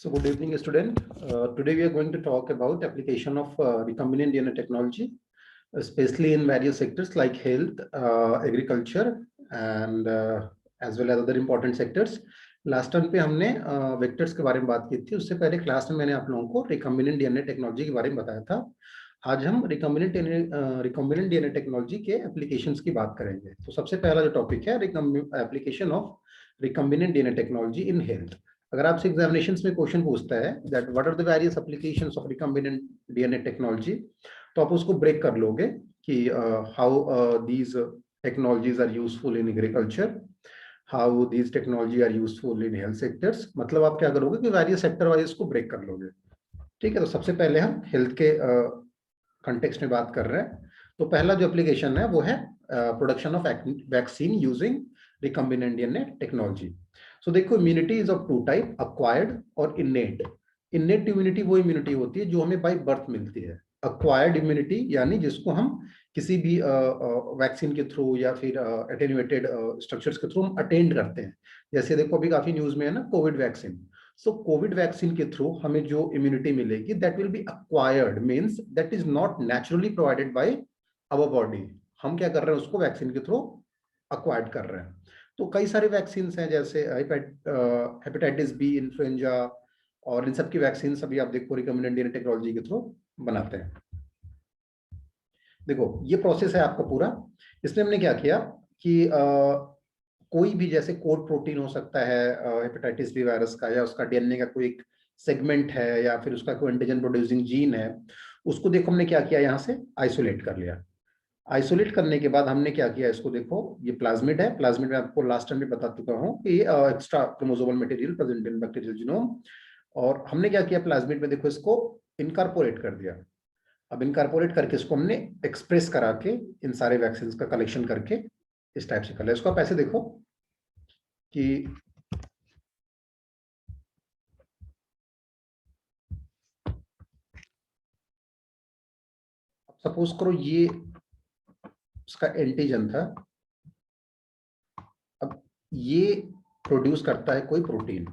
So good evening, student. Today we are going to talk about application of recombinant DNA technology, especially in various sectors like health, agriculture, and as well as other important sectors. Last time पे हमने vectors के बारे में बात की थी. उससे पहले क्लास में मैंने आप लोगों को रिकम्बिनेंट डीएनए टेक्नोलॉजी के बारे में बताया था. आज हम रिकम्बिनेंट डीएनए टेक्नोलॉजी के एप्लीकेशंस की बात करेंगे. तो सबसे पहला जो टॉपिक है application of recombinant DNA technology in health. अगर आपसे एग्जामिनेशंस में क्वेश्चन पूछता है that what are the various applications of recombinant DNA technology, तो आप उसको ब्रेक कर लोगे कि how these technologies are useful in agriculture, how these technology are useful in health sectors. मतलब आप क्या करोगे कि वेरियस सेक्टर वाइज इसको ब्रेक कर लोगे. ठीक है, तो सबसे पहले हम हेल्थ के कंटेक्स्ट में बात कर रहे हैं. तो पहला जो एप्लीकेशन है वो है production of vaccine using recombinant DNA technology. So देखो, immunity is of two type, acquired और इनेट. इनेट इम्यूनिटी वो इम्यूनिटी होती है जो हमें बाय बर्थ मिलती है. अक्वायर्ड इम्यूनिटी यानी जिसको हम किसी भी वैक्सीन के थ्रू या फिर एटेन्यूएटेड स्ट्रक्चर्स के थ्रू हम अटेंड करते हैं. जैसे देखो अभी काफी न्यूज में है ना COVID vaccine. So COVID vaccine के थ्रू हमें जो इम्यूनिटी मिलेगी that will be acquired, means that is not naturally provided by our body. हम क्या कर रहे हैं, उसको वैक्सीन के थ्रू अक्वायर्ड कर रहे हैं. तो कई सारे वैक्सीन हैं जैसे हेपेटाइटिस बी, इन्फ्लुएंजा, और इन सब की वैक्सीन अभी आप देखो रिकम्बिनेंट डीएनए टेक्नोलॉजी के थ्रू बनाते हैं. देखो ये प्रोसेस है आपका पूरा. इसमें हमने क्या किया कि कोई भी जैसे कोड प्रोटीन हो सकता है हेपेटाइटिस बी वायरस का, या उसका डीएनए का कोई एक सेगमेंट है, या फिर उसका कोई एंटीजन प्रोड्यूसिंग जीन है, उसको देखो हमने क्या किया, यहाँ से आइसोलेट कर लिया. आइसोलेट करने के बाद हमने क्या किया, इसको देखो ये प्लाज्मिड है. प्लाज्मिड में आपको लास्ट टाइम भी बता चुका हूँ कि extra chromosomal material present in bacterial genome. और हमने क्या किया, प्लाज्मिड में देखो इसको इनकॉर्पोरेट कर दिया. अब इनकॉर्पोरेट करके इसको हमने एक्सप्रेस करा के इन सारे वैक्सीन का कलेक्शन करके इस टाइप से कर लिया. इसको आप ऐसे देखो कि सपोज करो ये उसका एंटीजन था. अब ये प्रोड्यूस करता है कोई प्रोटीन.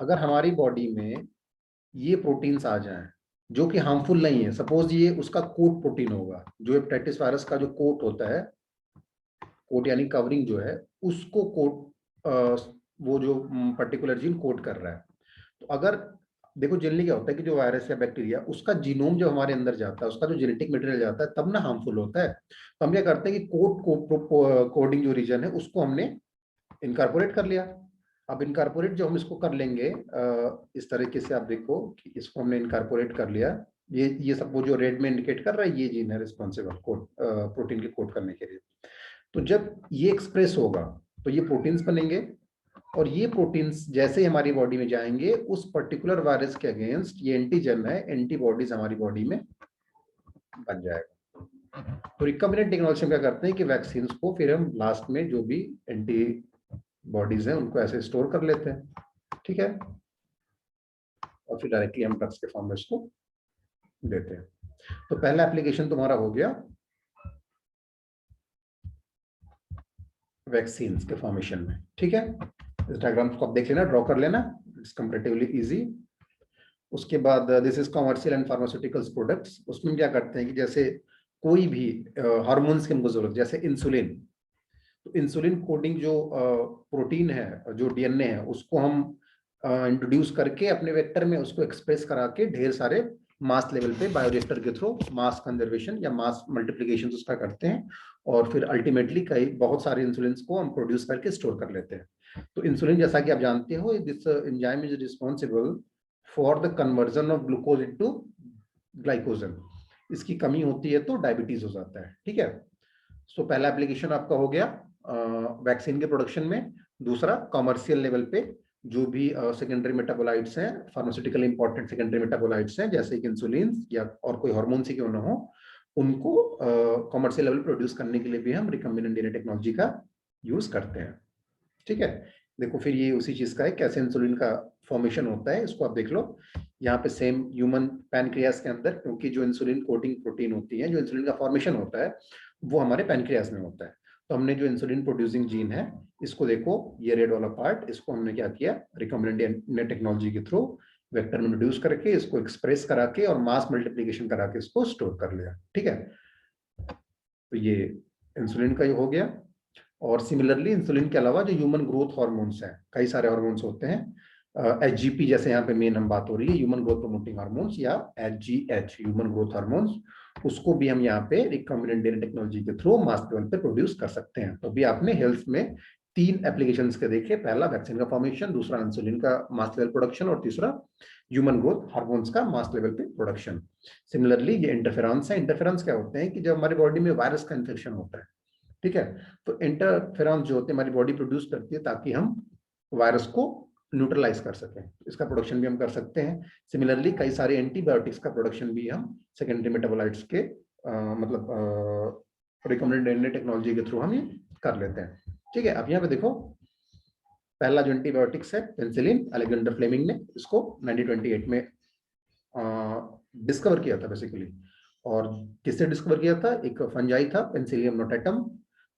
अगर हमारी बॉडी में ये प्रोटीन्स आ जाएं जो कि हार्मफुल नहीं है, सपोज ये उसका कोट प्रोटीन होगा, जो हेपेटाइटिस वायरस का जो कोट होता है, कोट यानी कवरिंग जो है, उसको कोट वो जो पर्टिकुलर जीन कोट कर रहा है. तो अगर देखो जनरली क्या होता है कि जो वायरस या बैक्टीरिया उसका जीनोम जो हमारे अंदर जाता है, उसका जो जेनेटिक मटेरियल जाता है, तब ना हार्मफुल होता है. तो हम क्या करते हैं कि कोडिंग जो रीजन है उसको हमने इनकॉर्पोरेट कर लिया. अब इनकॉर्पोरेट जो हम इसको कर लेंगे इस तरीके से, आप देखो कि इसको हमने इनकॉर्पोरेट कर लिया. ये सब वो जो रेड में इंडिकेट कर रहा है, ये जीन है रिस्पॉन्सिबल कोड प्रोटीन के कोड करने के लिए. तो जब ये एक्सप्रेस होगा तो ये प्रोटीन्स बनेंगे, और ये प्रोटीन्स जैसे ही हमारी बॉडी में जाएंगे उस पर्टिकुलर वायरस के अगेंस्ट ये एंटीजन है, एंटीबॉडीज हमारी बॉडी में बन जाएगा. तो रिकम्बिनेंट टेक्नोलॉजी में क्या करते हैं कि वैक्सीन को फिर हम लास्ट में जो भी एंटी बॉडीज हैं उनको ऐसे स्टोर कर लेते हैं. ठीक है, और फिर डायरेक्टली हम ड्रग्स के फॉर्म में इसको देते हैं. तो पहला एप्लीकेशन तुम्हारा हो गया वैक्सीन के फॉर्मेशन में. ठीक है, इस डायग्राम को आप देख लेना, ड्रॉ कर लेना, इट्स कंपैरेटिवली इजी. उसके बाद this is commercial and pharmaceuticals products. उसमें क्या करते हैं कि जैसे कोई भी हार्मोन्स की हमको जरूरत, जैसे इंसुलिन. तो इंसुलिन कोडिंग जो प्रोटीन है, जो डीएनए है, उसको हम इंट्रोड्यूस करके अपने वेक्टर में उसको एक्सप्रेस करा के ढेर सारे मास लेवल पे बायोरिएक्टर के थ्रू मास कंजर्वेशन या मास मल्टीप्लिकेशन उसका करते हैं, और फिर अल्टीमेटली कई बहुत सारे इंसुलिन को हम प्रोड्यूस करके स्टोर कर लेते हैं. तो इंसुलिन जैसा कि आप जानते हो, this enzyme is responsible for the conversion of glucose into glycogen. इसकी कमी होती है तो डायबिटीज हो जाता है. ठीक है, सो पहला एप्लीकेशन आपका हो गया वैक्सीन के प्रोडक्शन में. दूसरा कमर्शियल लेवल पे जो भी सेकेंडरी मेटाबोलाइट्स हैं, फार्मास्यूटिकल इंपॉर्टेंट सेकेंडरी मेटाबोलाइट्स हैं, जैसे कि इंसुलिन या और कोई हार्मोन से क्यों ना हो, उनको कमर्शियल लेवल प्रोड्यूस करने के लिए भी हम रिकम्बिनेंट डीएनए टेक्नोलॉजी का यूज करते हैं. ठीक है, देखो फिर ये उसी चीज का है, कैसे इंसुलिन का फॉर्मेशन होता है इसको आप देख लो. यहाँ पे सेम ह्यूमन पैनक्रियास के अंदर, क्योंकि जो इंसुलिन कोटिंग प्रोटीन होती है, जो इंसुलिन का फॉर्मेशन होता है वो हमारे पैनक्रियास में होता है. तो हमने जो इंसुलिन प्रोड्यूसिंग जीन है, इसको देखो ये रेड वाला पार्ट, इसको हमने क्या किया, रिकम्बिनेंट डीएनए टेक्नोलॉजी के थ्रू वेक्टर में इंट्रोड्यूस करके इसको एक्सप्रेस करा के और मास मल्टीप्लीकेशन करा के इसको स्टोर कर लिया। ठीक है, तो ये इंसुलिन का ही हो गया। और सिमिलरली इंसुलिन के अलावा जो ह्यूमन ग्रोथ हार्मोन्स हैं, कई सारे हार्मोन्स होते हैं, एचजीपी जैसे यहाँ पे मेन हम बात हो रही है, ह्यूमन ग्रोथ प्रमोटिंग हार्मोन्स या एचजीएच ह्यूमन ग्रोथ हार्मोन्स, उसको भी हम यहाँ पे रिकॉम्बिनेंट डीएनए टेक्नोलॉजी के थ्रू मास लेवल पे प्रोड्यूस कर सकते हैं। तो अभी आपने हेल्थ में 3 एप्लीकेशंस के देखे, पहला वैक्सीन का फॉर्मेशन, दूसरा इंसुलिन का मास लेवल प्रोडक्शन और तीसरा ह्यूमन ग्रोथ हार्मोन्स का मास लेवल पे प्रोडक्शन। सिमिलरली ये इंटरफेरॉन्स है। इंटरफेरॉन्स क्या होते हैं कि जब हमारी बॉडी में वायरस का इन्फेक्शन होता है, ठीक है, तो इंटरफेरॉन्स जो होते हैं हमारी बॉडी प्रोड्यूस करती है ताकि हम वायरस को न्यूट्रलाइज कर सकें, इसका प्रोडक्शन भी हम कर सकते हैं। सिमिलरली कई सारे एंटीबायोटिक्स का प्रोडक्शन भी हम सेकेंडरी मेटाबोलाइट्स के मतलब रिकॉम्बिनेंट डीएनए टेक्नोलॉजी के थ्रू हम ये कर लेते हैं। ठीक है, अब यहाँ पे देखो, पहला जो एंटीबायोटिक्स है पेनिसिलिन, अलेक्जेंडर फ्लेमिंग ने इसको 1928 में डिस्कवर किया था बेसिकली। और किसने डिस्कवर किया था? एक फंजाई था पेनिसिलियम नोटेटम,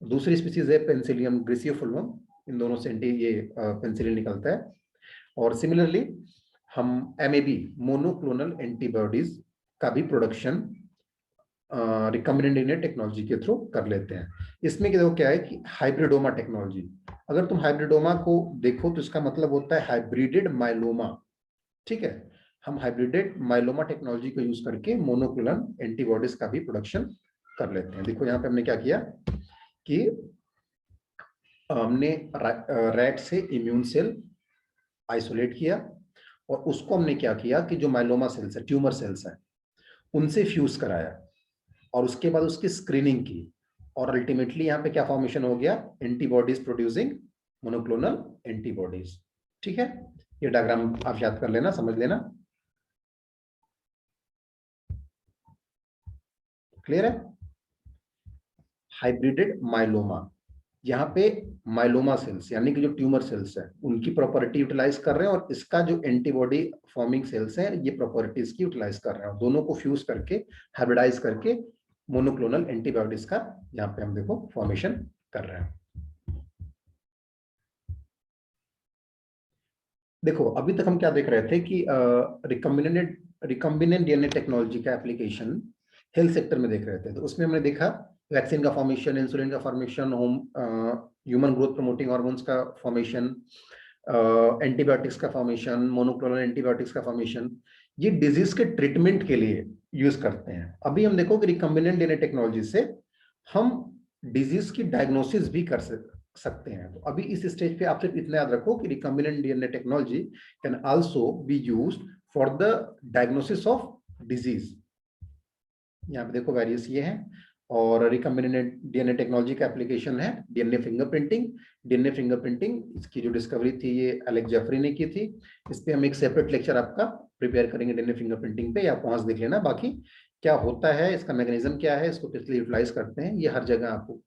दूसरी स्पीसीज है पेनिसिलियम ग्रीसियोफुल्वम, इन दोनों से ये पेनिसिलिन निकलता है। और सिमिलरली हम एमएबी मोनोक्लोनल एंटीबॉडीज का भी प्रोडक्शन रिकॉम्बिनेंट डीएनए टेक्नोलॉजी के थ्रू कर लेते हैं। इसमें देखो क्या है कि हाइब्रिडोमा टेक्नोलॉजी, अगर तुम हाइब्रिडोमा को देखो तो इसका मतलब होता है हाइब्रिडेड माइलोमा। ठीक है, हम हाइब्रिडेड माइलोमा टेक्नोलॉजी को यूज करके मोनोक्लोनल एंटीबॉडीज का भी प्रोडक्शन कर लेते हैं। देखो यहाँ पे हमने क्या किया कि हमने रैट से इम्यून सेल आइसोलेट किया और उसको हमने क्या किया कि जो माइलोमा सेल्स है, ट्यूमर सेल्स है, उनसे फ्यूज कराया और उसके बाद उसकी स्क्रीनिंग की और अल्टीमेटली यहाँ पे क्या फॉर्मेशन हो गया? Antibodies producing monoclonal antibodies. ठीक है, ये डायग्राम आप याद कर लेना, समझ लेना। क्लियर है? हाइब्रिडेड माइलोमा, यहाँ पे माइलोमा सेल्स यानी कि जो ट्यूमर सेल्स है उनकी प्रॉपर्टी यूटिलाइज कर रहे हैं और इसका जो एंटीबॉडी फॉर्मिंग सेल्स है ये प्रॉपर्टीज की यूटिलाइज कर रहे हैं, दोनों को फ्यूज करके हाइब्रिडाइज करके मोनोक्लोनल एंटीबॉडीज का यहाँ पे हम देखो फॉर्मेशन कर रहे हैं। देखो अभी तक हम क्या देख रहे थे कि रिकॉम्बिनेंट डीएनए टेक्नोलॉजी का एप्लीकेशन हेल्थ सेक्टर में देख रहे थे। तो उसमें हमने देखा वैक्सीन का फॉर्मेशन, इंसुलिन का formation, home human growth promoting hormones का फॉर्मेशन, एंटीबायोटिक्स का फॉर्मेशन, मोनोक्लोनल एंटीबायोटिक्स का फॉर्मेशन, ये डिजीज के ट्रीटमेंट के लिए यूज करते हैं। अभी हम देखो कि रिकॉम्बिनेंट डीएनए टेक्नोलॉजी से हम डिजीज की डायग्नोसिस भी कर सकते हैं। तो अभी इस स्टेज पे आप सिर्फ इतना याद रखो कि recombinant DNA technology can also be used for the diagnosis of disease. यहाँ पे देखो वेरियस ये हैं। और रिकॉम्बिनेंट डीएनए टेक्नोलॉजी का एप्लीकेशन है डीएनए फिंगरप्रिंटिंग। डीएनए फिंगरप्रिंटिंग इसकी जो डिस्कवरी थी ये एलेक्स जेफरी ने की थी। इस पे हम एक सेपरेट लेक्चर आपका प्रिपेयर करेंगे डीएनए फिंगरप्रिंटिंग पे, आप वहां से देख लेना। बाकी क्या होता है, इसका मैकेनिज्म क्या है, इसको किस लिए यूटिलाइज करते हैं, ये हर जगह आपको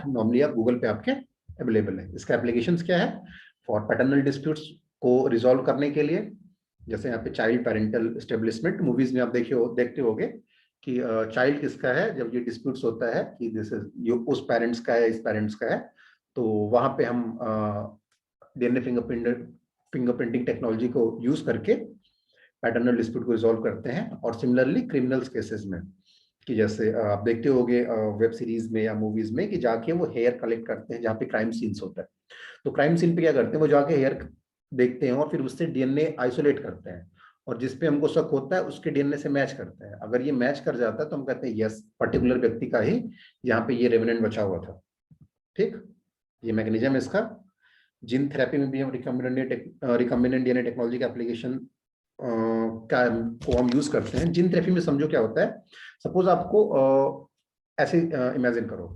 नॉर्मली आप गूगल पे आपके अवेलेबल है। इसका एप्लीकेशंस क्या है? फॉर पैटर्नल डिस्प्यूट्स को रिजॉल्व करने के लिए, जैसे यहाँ पे चाइल्ड पेरेंटल एस्टेब्लिशमेंट, मूवीज में आप देखते होगे कि चाइल्ड किसका है जब ये डिस्प्यूट्स होता है कि दिस इज ये उस पेरेंट्स का है, इस पेरेंट्स का है, तो वहां पे हम डीएनए फिंगरप्रिंटिंग टेक्नोलॉजी को यूज करके पैटर्नल डिस्प्यूट को रिजॉल्व करते हैं। और सिमिलरली क्रिमिनल्स केसेस में कि जैसे आप देखते होगे वेब सीरीज में या मूवीज में कि जाके वो हेयर कलेक्ट करते हैं जहाँ पे क्राइम सीन्स होता है, तो क्राइम सीन पे क्या करते हैं, वो जाके हेयर देखते हैं और फिर उससे डीएनए आइसोलेट करते हैं और जिसपे हमको शक होता है उसके डीएनए से मैच करते हैं। अगर ये मैच कर जाता है तो हम कहते हैं यस पर्टिकुलर व्यक्ति का ही यहाँ पे ये रेमिनेंट बचा हुआ था। ठीक, ये मैकेनिज्म है इसका। जीन थेरेपी में भी हम रिकॉम्बिनेंट डीएनए टेक्नोलॉजी का एप्लीकेशन का को हम यूज करते हैं। जीन थेरेपी में समझो क्या होता है, सपोज आपको ऐसे इमेजिन करो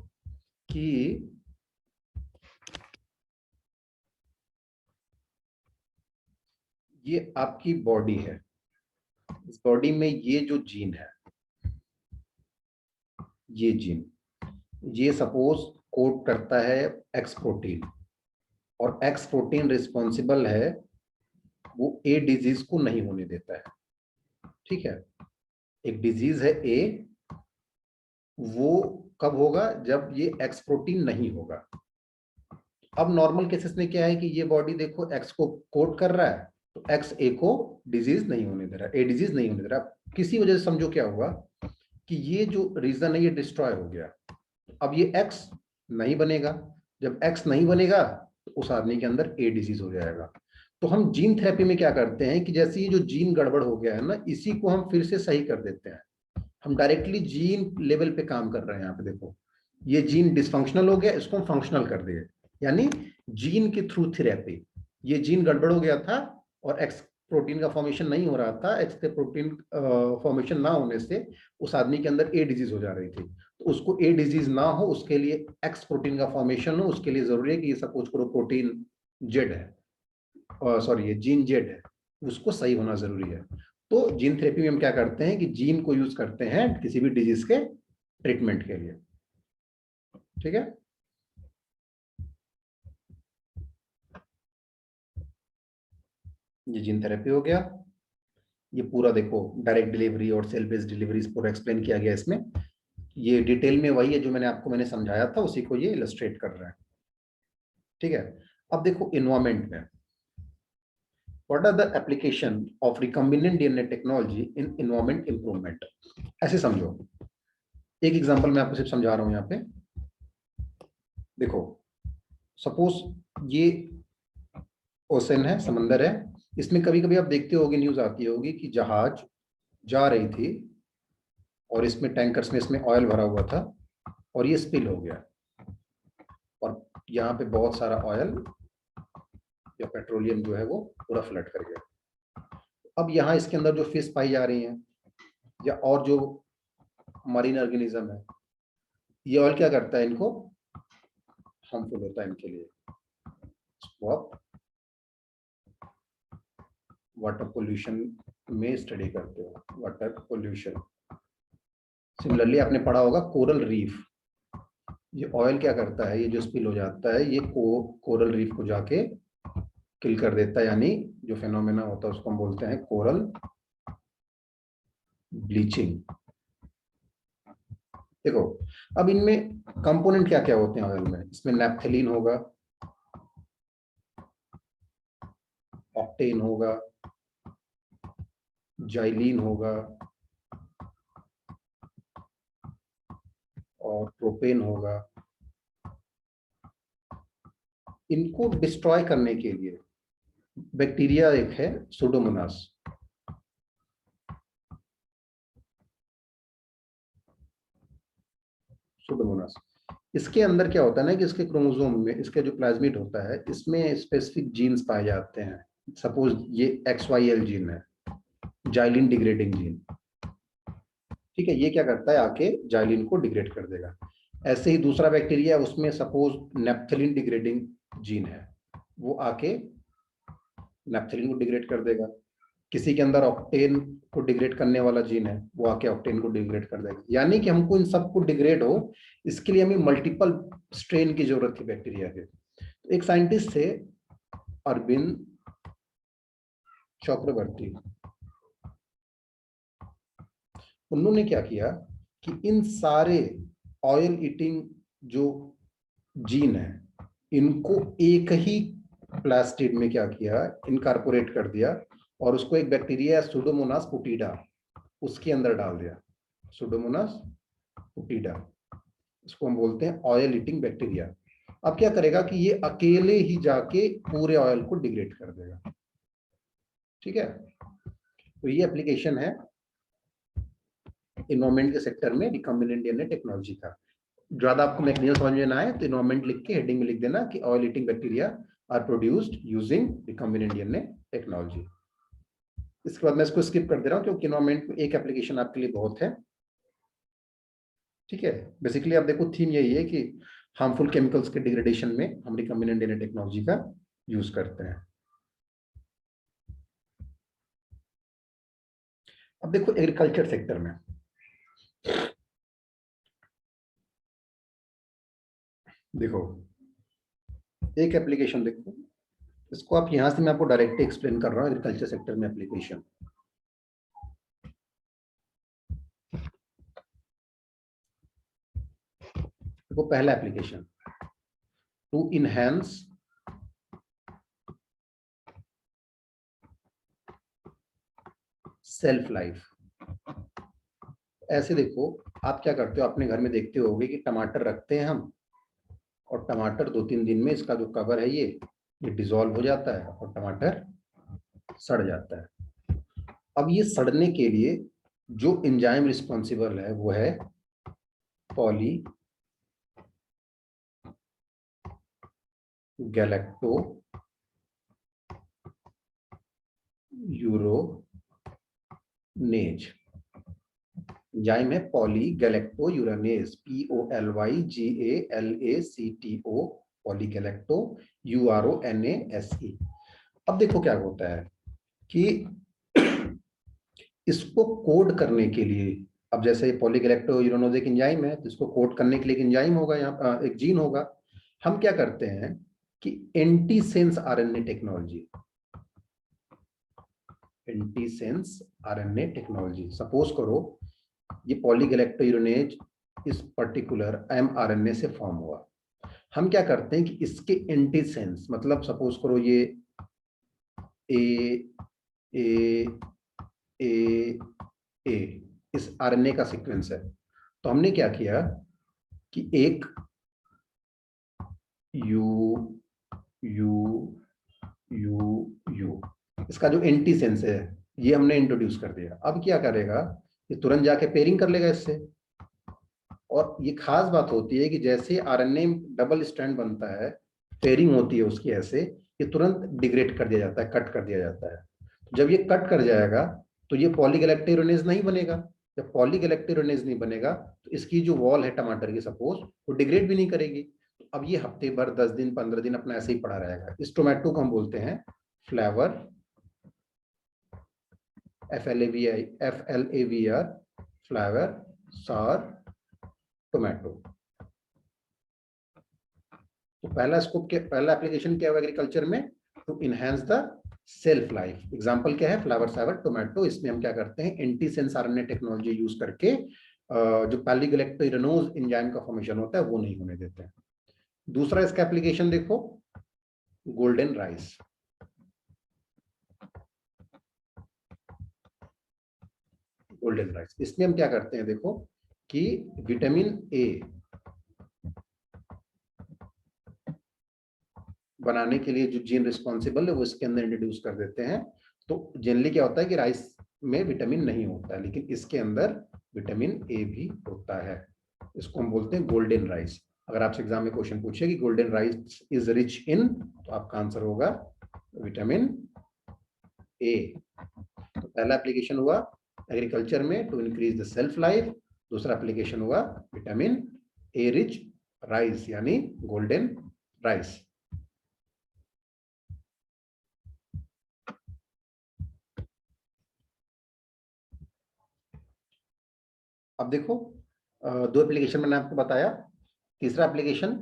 कि ये आपकी बॉडी है, इस बॉडी में ये जो जीन है, ये जीन, ये सपोज कोड करता है एक्स प्रोटीन और एक्स प्रोटीन रिस्पॉन्सिबल है वो ए डिजीज को नहीं होने देता है। ठीक है, एक डिजीज है ए, वो कब होगा? जब ये एक्स प्रोटीन नहीं होगा। अब नॉर्मल केसेस में क्या है कि ये बॉडी देखो एक्स को कोड कर रहा है तो एक्स ए को डिजीज नहीं होने दे रहा, ए डिजीज नहीं होने दे रहा। किसी वजह से समझो क्या हुआ कि ये जो रीजन है ये डिस्ट्रॉय हो गया। अब ये एक्स नहीं बनेगा, जब एक्स नहीं बनेगा तो उस आदमी के अंदर ए डिजीज हो जाएगा। तो हम जीन थेरेपी में क्या करते हैं कि जैसे ये जो जीन गड़बड़ हो गया है ना, इसी को हम फिर से सही कर देते हैं। हम डायरेक्टली जीन लेवल पे काम कर रहे हैं। यहाँ पे देखो, ये जीन डिसफंक्शनल हो गया, इसको हम फंक्शनल कर दिए, यानी जीन के थ्रू थेरेपी। ये जीन गड़बड़ हो गया था और एक्स प्रोटीन का फॉर्मेशन नहीं हो रहा था, एक्स के प्रोटीन फॉर्मेशन ना होने से उस आदमी के अंदर ए डिजीज हो जा रही थी। तो उसको ए डिजीज ना हो उसके लिए एक्स प्रोटीन का फॉर्मेशन हो, उसके लिए जरूरी है कि ये सपोज करो प्रोटीन जेड है, सॉरी ये जीन जेड है, उसको सही होना जरूरी है। तो जीन थेरेपी में हम क्या करते हैं कि जीन को यूज करते हैं किसी भी डिजीज के ट्रीटमेंट के लिए। ठीक है, ये जीन थेरेपी हो गया। ये पूरा देखो डायरेक्ट डिलीवरी और सेल बेस्ड डिलीवरी पूरा एक्सप्लेन किया गया इसमें। ये डिटेल में वही है जो मैंने समझाया था, उसी को ये इलस्ट्रेट कर रहा है। ठीक है, अब देखो इन्वायरमेंट में what are the application of recombinant DNA technology in environment improvement. ऐसे समझो, एक एग्जांपल मैं आपको सिर्फ समझा रहा हूं यहाँ पे। देखो सपोज ये ओशन है, समंदर है, इसमें कभी कभी आप देखते होगे, न्यूज आती होगी कि जहाज जा रही थी और इसमें टैंकर्स में इसमें ऑयल भरा हुआ था और ये स्पिल हो गया और यहाँ पे बहुत सारा ऑयल या पेट्रोलियम जो है वो पूरा फ्लड कर गया। अब यहाँ इसके अंदर जो फिश पाई जा रही हैं या और जो मरीन ऑर्गेनिज्म है, ये ऑयल क्या करता है, इनको हार्मफुल होता है इनके लिए। आप वाटर पोल्यूशन में स्टडी करते हो, वाटर पोल्यूशन। सिमिलरली आपने पढ़ा होगा कोरल रीफ, ये ऑयल क्या करता है, ये जो स्पिल हो जाता है ये कोरल रीफ को जाके किल कर देता है, यानी जो फेनोमेना होता है उसको हम बोलते हैं कोरल ब्लीचिंग। देखो अब इनमें कंपोनेंट क्या क्या होते हैं ऑयल में, इसमें नैप्थेलिन होगा, ऑक्टेन होगा, जाइलीन होगा और प्रोपेन होगा। इनको डिस्ट्रॉय करने के लिए बैक्टीरिया एक है सुडोमोनास, सुडोमोनास। इसके अंदर क्या होता है ना कि इसके क्रोमोसोम में इसके जो प्लाज्मिड होता है इसमें स्पेसिफिक जीन्स पाए जाते हैं। सपोज ये XYL जीन है, जाइलिन डिग्रेडिंग जीन। ठीक है, ये क्या करता है, आके जाइलिन को डिग्रेड कर देगा। ऐसे ही दूसरा बैक्टीरिया उसमें सपोज नेप्थेलिन डिग्रेडिंग जीन है, वो आके नेप्थेलिन को डिग्रेड कर देगा। किसी के अंदर ऑक्टेन को डिग्रेड करने वाला जीन है, वो आके ऑक्टेन को डिग्रेड कर देगा। यानी कि हमको इन सबको डिग्रेड हो इसके लिए हमें मल्टीपल स्ट्रेन की जरूरत थी बैक्टीरिया के। तो एक साइंटिस्ट थे अरविंद चक्रवर्ती, उन्होंने क्या किया कि इन सारे ऑयल ईटिंग जो जीन है इनको एक ही प्लास्टिड में क्या किया, इनकारपोरेट कर दिया और उसको एक बैक्टीरिया सुडोमोनास पुटीडा उसके अंदर डाल दिया। सुडोमोनास पुटीडा, इसको हम बोलते हैं ऑयल ईटिंग बैक्टीरिया। अब क्या करेगा कि ये अकेले ही जाके पूरे ऑयल को डिग्रेड कर देगा। ठीक है, तो ये एप्लीकेशन है इन्वायरमेंट के सेक्टर में रिकॉम्बिनेंट डीएनए टेक्नोलॉजी का। ज्यादा आपको मैकेनिज्म समझ में ना आए तो इन्वायरमेंट लिख के हेडिंग में लिख देना कि oil eating bacteria are produced using recombinant DNA technology. इसके बाद मैं इसको स्किप कर दे रहा हूँ क्योंकि इन्वायरमेंट में एक एप्लीकेशन आपके लिए बहुत है। ठीक है, बेसिकली आप देखो थीम यही है कि हार्मफुल केमिकल्स के डिग्रेडेशन में हम रिकॉम्बिनेंट डीएनए टेक्नोलॉजी का यूज करते हैं। अब देखो एग्रीकल्चर सेक्टर में, देखो एक एप्लीकेशन देखो, इसको आप यहां से मैं आपको डायरेक्टली एक्सप्लेन कर रहा हूं एग्रीकल्चर सेक्टर में एप्लीकेशन। देखो पहला application, to enhance shelf life. ऐसे देखो, आप क्या करते हो, अपने घर में देखते होगे कि टमाटर रखते हैं हम, और टमाटर 2-3 दिन में इसका जो कवर है ये डिसॉल्व हो जाता है और टमाटर सड़ जाता है। अब ये सड़ने के लिए जो एंजाइम रिस्पॉन्सिबल है वो है पॉली गैलेक्टो यूरोनेज। एंजाइम है पॉली गैलेक्टो यूरानेज, POLYGALACTO, पॉली गैलेक्टो URONASE। अब देखो क्या होता है कि इसको कोड करने के लिए, अब जैसे पॉलीगैलेक्टो यूरानोज एक एंजाइम है, तो इसको कोड करने के लिए एक एंजाइम होगा, यहाँ एक जीन होगा। हम क्या करते हैं कि antisense RNA technology, antisense RNA technology, suppose करो ये पॉलीगैलेक्टो यूरानेज इस पर्टिकुलर mRNA से फॉर्म हुआ। हम क्या करते हैं कि इसके एंटीसेंस, मतलब सपोज करो ये ए ए ए ए इस आरएनए का सीक्वेंस है, तो हमने क्या किया कि एक यू यू यू यू इसका जो एंटीसेंस है ये हमने इंट्रोड्यूस कर दिया। अब क्या करेगा, ये तुरंत जाके पेयरिंग कर लेगा इससे। और ये खास बात होती है कि जैसे आरएनए डबल स्ट्रैंड बनता है, पेयरिंग होती है उसकी, ऐसे ये तुरंत डिग्रेड कर दिया जाता है, कट कर दिया जाता है। जब ये कट कर जाएगा तो ये पॉलीगैलेक्टोयूरानेज नहीं बनेगा। जब पॉलीगैलेक्टोयूरानेज नहीं बनेगा तो इसकी जो वॉल है टमाटर की, सपोज वो डिग्रेड भी नहीं करेगी। तो अब ये हफ्ते भर, 10 दिन, 15 दिन अपना ऐसे ही पड़ा रहेगा। इस टोमेटो को हम बोलते हैं फ्लेवर, FLAVR, फ्लेवर सार टोमेटो। तो पहला स्कोप क्या, पहला एप्लीकेशन क्या है एग्रीकल्चर में, to enhance the shelf life. Example क्या है, फ्लावर सावर टोमेटो। इसमें हम क्या करते हैं, एंटीसेंस आरएनए टेक्नोलॉजी यूज करके जो पॉलीगैलेक्टोयूरानोज एंजाइम का फॉर्मेशन होता है वो नहीं होने देते हैं। दूसरा इसका एप्लीकेशन देखो, गोल्डन राइस। गोल्डन राइस, इसमें हम क्या करते हैं देखो कि विटामिन ए बनाने के लिए जो जीन रिस्पॉन्सिबल है वो इसके अंदर इंट्रोड्यूस कर देते हैं। तो जनरली क्या होता है कि राइस में विटामिन नहीं होता है, लेकिन इसके अंदर विटामिन ए भी होता है। इसको हम बोलते हैं गोल्डन राइस। अगर आपसे एग्जाम में क्वेश्चन पूछे कि golden rice is rich in, तो आपका आंसर होगा विटामिन ए। तो पहला एप्लीकेशन हुआ एग्रीकल्चर में to increase the shelf life. दूसरा एप्लीकेशन हुआ विटामिन ए रिच राइस यानी गोल्डन राइस। अब देखो, दो एप्लीकेशन मैंने आपको बताया। तीसरा एप्लीकेशन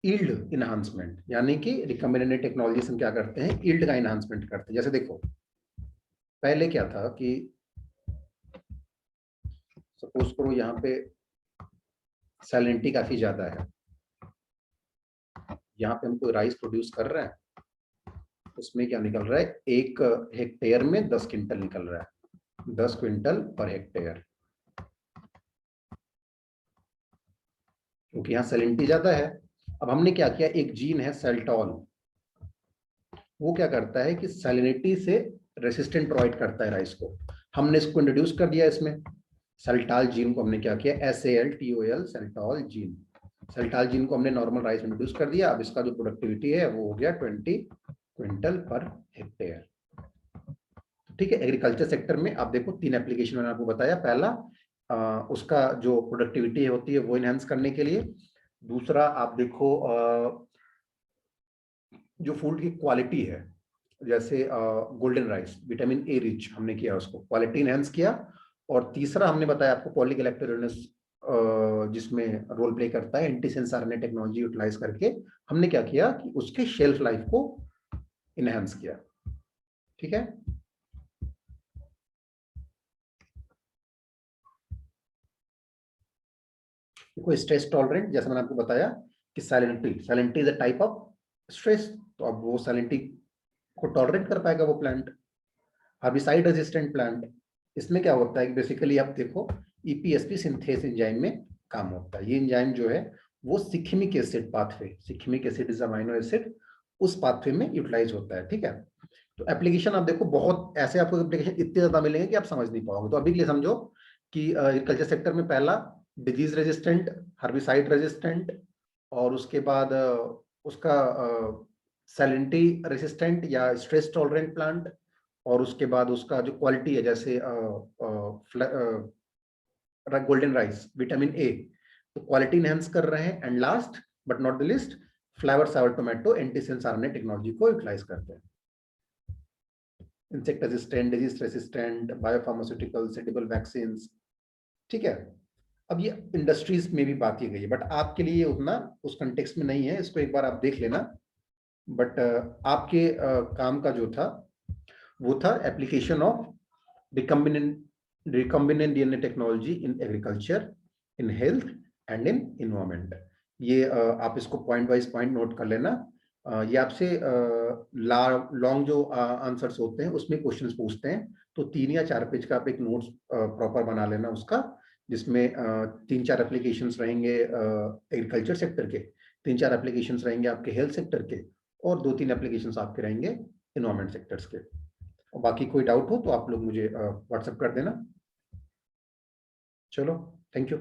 यील्ड इनहांसमेंट, यानी कि रिकम्बिनेंट टेक्नोलॉजी से हम क्या करते हैं, यील्ड का इनहांसमेंट करते हैं। जैसे देखो, पहले क्या था कि सपोज करो यहाँ पे सैलिनिटी काफी ज्यादा है, यहाँ पे हम कोई राइस प्रोड्यूस कर रहे हैं, उसमें क्या निकल रहा है, 1 हेक्टेयर में 10 क्विंटल निकल रहा है, 10 क्विंटल पर हेक्टेयर, क्योंकि यहाँ सैलिनिटी ज्यादा है। अब हमने क्या किया, एक जीन है सेल्टॉल, वो क्या करता है कि सैलिनिटी से रेसिस्टेंट प्रोवाइड करता है राइस को। हमने इसको इंट्रोड्यूस कर दिया इसमें, सेल्टाल जीन को हमने क्या किया, SALTOL, सेल्टॉल जीन। सेल्टाल जीन को हमने नॉर्मल राइस में इंट्रोड्यूस कर दिया। अब इसका जो प्रोडक्टिविटी है वो हो गया 20 क्विंटल पर हेक्टेयर। ठीक है, एग्रीकल्चर सेक्टर में आप देखो 3 एप्लीकेशन मैंने आपको बताया। पहला उसका जो प्रोडक्टिविटी होती है वो इनहेंस करने के लिए। दूसरा आप देखो जो फूड की क्वालिटी है, जैसे golden rice vitamin A rich हमने किया, उसको क्वालिटी इनहेंस किया। और तीसरा हमने बताया आपको पॉलीगैलेक्टोयूरानेज जिसमें रोल प्ले करता है एंटीसेंस आरएनए टेक्नोलॉजी यूटिलाइज करके, हमने क्या किया कि उसके शेल्फ लाइफ को इनहेंस किया। ठीक है, देखो स्ट्रेस टॉलरेंट, जैसे मैंने आपको बताया कि salinity is a type of stress, तो अब वो सैलिनिटी को टॉलरेट कर पाएगा वो प्लांट। हर्बिसाइड रेजिस्टेंट प्लांट, इसमें क्या होता है कि बेसिकली आप देखो ईपीएसपी सिंथेस एंजाइम में काम होता है। ये एंजाइम जो है वो shikimic acid pathway, shikimic acid is amino acid, उस पाथवे में यूटिलाइज होता है। ठीक है, तो एप्लीकेशन आप देखो बहुत ऐसे आपको एप्लीकेशन इतने ज्यादा मिलेंगे कि आप समझ नहीं पाओगे। तो अभी के लिए समझो कि एग्रीकल्चर सेक्टर में पहला डिजीज रेजिस्टेंट, हर्बिसाइड रेजिस्टेंट, और उसके बाद उसका सैलिनिटी रेसिस्टेंट या स्ट्रेस टॉलरेंट प्लांट, और उसके बाद उसका जो क्वालिटी है जैसे गोल्डन राइस, विटामिन ए, तो क्वालिटी इनहेंस कर रहे हैं। And last but not the least, Flavr Savr tomato antisense RNA technology को यूटिलाइज करते हैं। Insect resistant, disease resistant, biopharmaceuticals, edible vaccine. ठीक है, अब ये इंडस्ट्रीज में भी बात की गई है, बट आपके लिए उतना उस कंटेक्स्ट में नहीं है, इसको एक बार आप देख लेना। बट आपके काम का जो था वो था application of recombinant DNA technology in agriculture, in health and in environment। ये आप इसको पॉइंट वाइज पॉइंट नोट कर लेना। ये आपसे लॉन्ग जो आंसर्स होते हैं उसमें क्वेश्चंस पूछते हैं, तो 3 या 4 पेज का आप एक नोट्स प्रॉपर बना लेना उसका, जिसमें 3-4 एप्लीकेशंस रहेंगे एग्रीकल्चर सेक्टर के, 3-4 एप्लीकेशंस रहेंगे आपके हेल्थ सेक्टर के, और 2-3 एप्लीकेशंस आपके रहेंगे इन्वायरमेंट सेक्टर्स के। और बाकी कोई डाउट हो तो आप लोग मुझे व्हाट्सएप कर देना। चलो, थैंक यू।